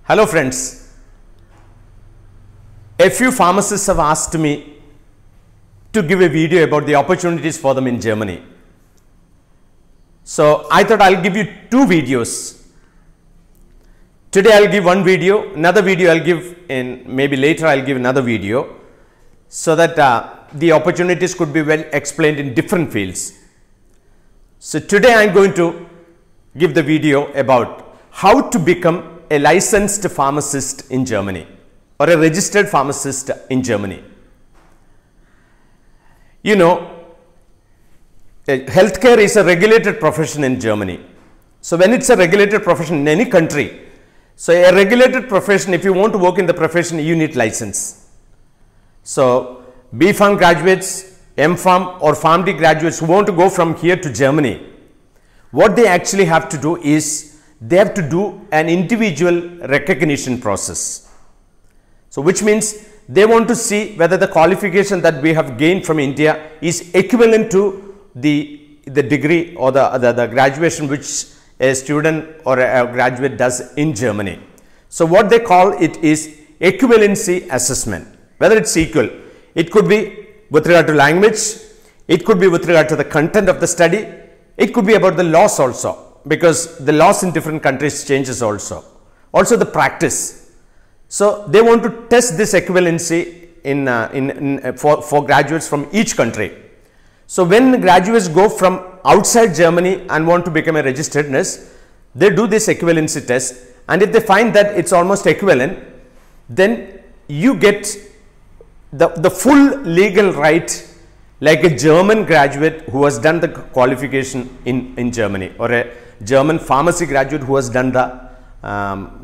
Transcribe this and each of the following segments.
Hello friends, a few pharmacists have asked me to give a video about the opportunities for them in Germany. So I thought I'll give you two videos. Today I'll give one video, another video I'll give in, maybe later I'll give another video, so that the opportunities could be well explained in different fields. So today I'm going to give the video about how to become a licensed pharmacist in Germany or a registered pharmacist in Germany. You know, healthcare is a regulated profession in Germany. So when it's a regulated profession in any country, so a regulated profession, if you want to work in the profession, you need license. So B.Pharm graduates, M.Pharm or PharmD graduates who want to go from here to Germany, what they actually have to do is they have to do an individual recognition process. So which means they want to see whether the qualification that we have gained from India is equivalent to the degree or the graduation which a student or a graduate does in Germany. So what they call it is equivalency assessment, whether it's equal. It could be with regard to language, it could be with regard to the content of the study, it could be about the laws also, because the laws in different countries changes also the practice. So they want to test this equivalency for graduates from each country. So when graduates go from outside Germany and want to become a registered nurse, they do this equivalency test, and if they find that it's almost equivalent, then you get the full legal right like a German graduate who has done the qualification in Germany, or a German pharmacy graduate who has done the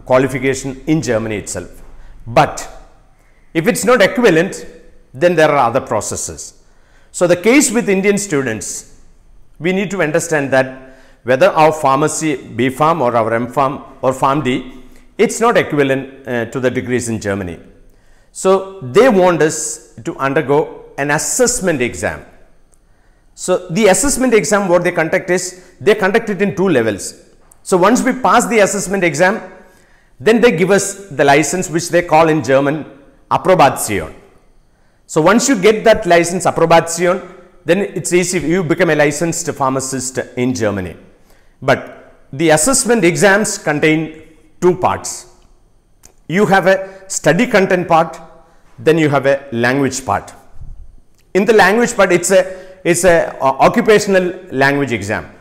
qualification in Germany itself. But if it's not equivalent, then there are other processes. So the case with Indian students, we need to understand that whether our pharmacy B.Pharm or our M.Pharm or PharmD, it's not equivalent to the degrees in Germany. So they want us to undergo an assessment exam. So the assessment exam, what they conduct is, they conduct it in two levels. So once we pass the assessment exam, then they give us the license, which they call in German Approbation. So once you get that license Approbation, then it's easy, you become a licensed pharmacist in Germany. But the assessment exams contain two parts. You have a study content part, then you have a language part. In the language part, it's a occupational language exam.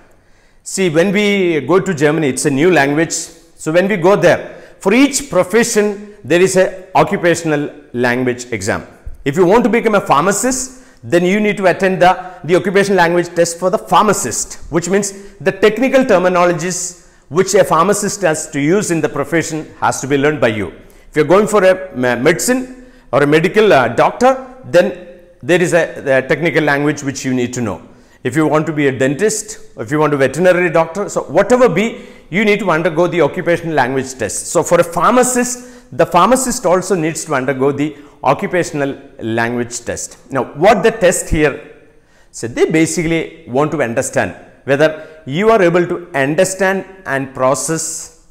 See, when we go to Germany, it's a new language. So when we go there, for each profession, there is a occupational language exam. If you want to become a pharmacist, then you need to attend the occupational language test for the pharmacist, which means the technical terminologies which a pharmacist has to use in the profession has to be learned by you. If you're going for a medicine or a medical doctor, then there is a technical language which you need to know. If you want to be a dentist, or if you want to be a veterinary doctor, so whatever be, you need to undergo the occupational language test. So for a pharmacist, the pharmacist also needs to undergo the occupational language test. Now what the test here, so they basically want to understand whether you are able to understand and process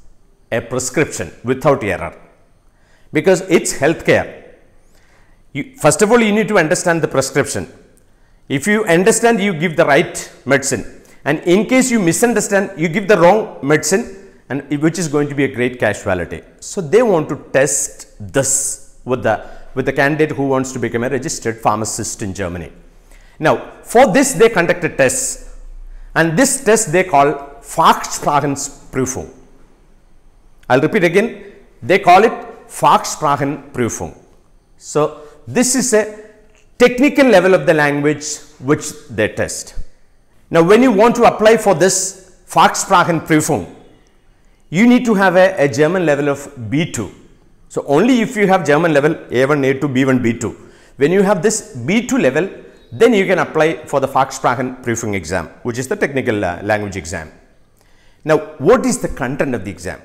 a prescription without error, because it's healthcare. First of all, you need to understand the prescription. If you understand, you give the right medicine, and in case you misunderstand, you give the wrong medicine, and which is going to be a great casualty. So they want to test this with the candidate who wants to become a registered pharmacist in Germany. Now for this they conduct a test, and this test they call Fachsprachenprüfung. I'll repeat again, they call it Fachsprachenprüfung. So this is a technical level of the language which they test. Now when you want to apply for this Fachsprachenprüfung, you need to have a German level of B2. So only if you have German level A1, A2, B1, B2. When you have this B2 level, then you can apply for the Fachsprachenprüfung exam, which is the technical language exam. Now, what is the content of the exam?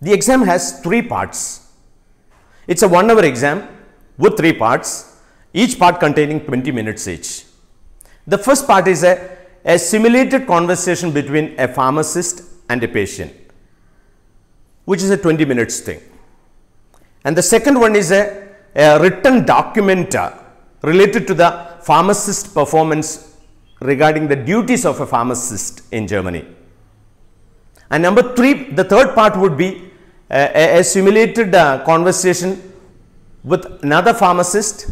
The exam has 3 parts. It's a 1-hour exam with 3 parts, each part containing 20 minutes each. The first part is a simulated conversation between a pharmacist and a patient, which is a 20 minutes thing. And the second one is a written document related to the pharmacist performance regarding the duties of a pharmacist in Germany. And number 3, the third part would be a simulated conversation with another pharmacist,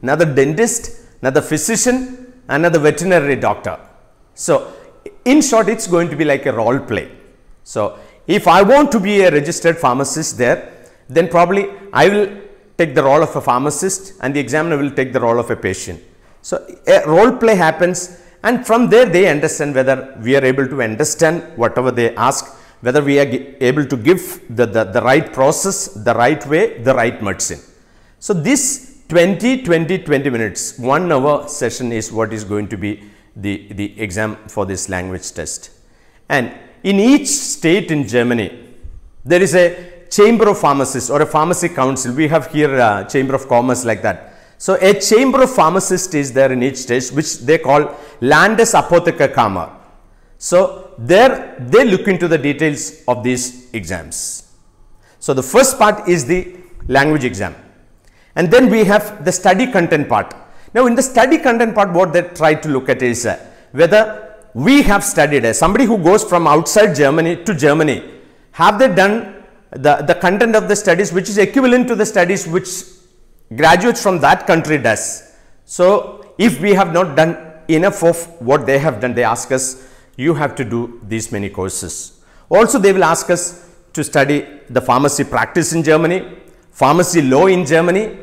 another dentist, another physician, another veterinary doctor. So, in short, it's going to be like a role play. So, if I want to be a registered pharmacist there, then probably I will take the role of a pharmacist and the examiner will take the role of a patient. So, a role play happens, and from there they understand whether we are able to understand whatever they ask, whether we are able to give the right process, the right way, the right medicine. So, this 20 minutes, 1 hour session is what is going to be the exam for this language test. And in each state in Germany, there is a chamber of pharmacists or a pharmacy council. We have here a chamber of commerce like that. So, a chamber of pharmacists is there in each state, which they call Landesapothekerkammer. So, there they look into the details of these exams. So, the first part is the language exam, and then we have the study content part. Now, in the study content part, what they try to look at is whether we have studied, somebody who goes from outside Germany to Germany, have they done the content of the studies which is equivalent to the studies which graduates from that country does. So, if we have not done enough of what they have done, they ask us, you have to do these many courses. Also, they will ask us to study the pharmacy practice in Germany, pharmacy law in Germany,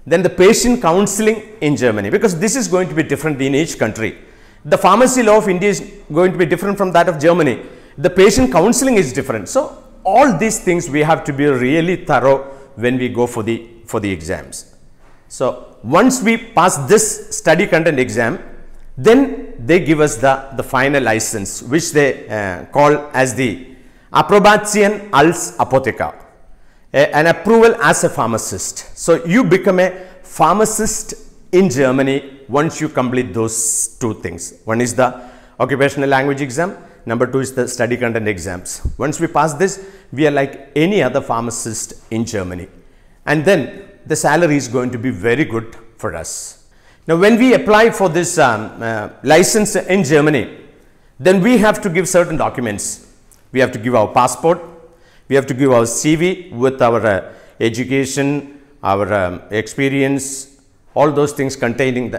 then the patient counseling in Germany, because this is going to be different in each country. The pharmacy law of India is going to be different from that of Germany. The patient counseling is different. So, all these things we have to be really thorough when we go for the exams. So, once we pass this study content exam, then they give us the final license, which they call as the Approbation als Apotheker, an approval as a pharmacist. So, you become a pharmacist in Germany once you complete those 2 things. One is the occupational language exam, number 2 is the study content exams. Once we pass this, we are like any other pharmacist in Germany, and then the salary is going to be very good for us. Now, when we apply for this license in Germany, then we have to give certain documents. We have to give our passport, we have to give our CV with our education, our experience, all those things containing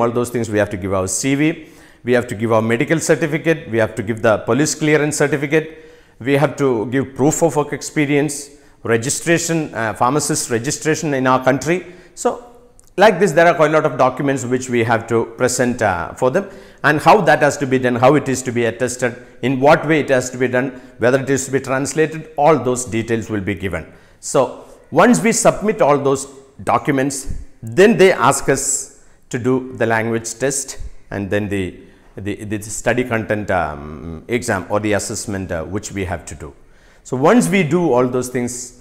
all those things. We have to give our CV, we have to give our medical certificate, we have to give the police clearance certificate, we have to give proof of work experience, registration, pharmacist registration in our country. So, like this, there are quite a lot of documents which we have to present for them, and how that has to be done, how it is to be attested, in what way it has to be done, whether it is to be translated, all those details will be given. So, once we submit all those documents, then they ask us to do the language test and then the study content exam or the assessment which we have to do. So, once we do all those things,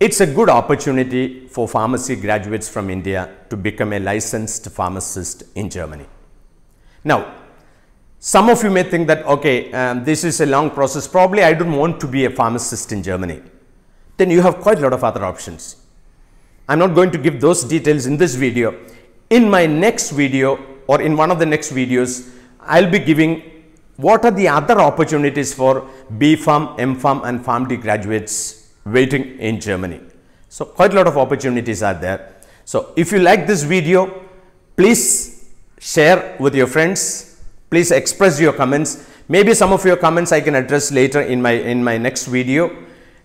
it's a good opportunity for pharmacy graduates from India to become a licensed pharmacist in Germany. Now, some of you may think that, okay, this is a long process, probably I don't want to be a pharmacist in Germany. Then you have quite a lot of other options. I'm not going to give those details in this video. In my next video or in one of the next videos, I'll be giving what are the other opportunities for B.Pharm, M.Pharm and PharmD graduates waiting in Germany. So, quite a lot of opportunities are there. So, if you like this video, please share with your friends, please express your comments. Maybe some of your comments I can address later in my next video.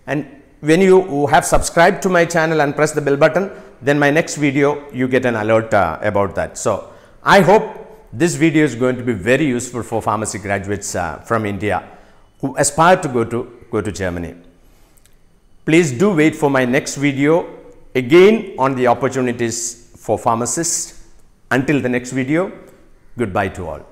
And when you have subscribed to my channel and press the bell button, then my next video you get an alert about that. So, I hope this video is going to be very useful for pharmacy graduates from India who aspire to go to Germany. Please do wait for my next video again on the opportunities for pharmacists. Until the next video, goodbye to all.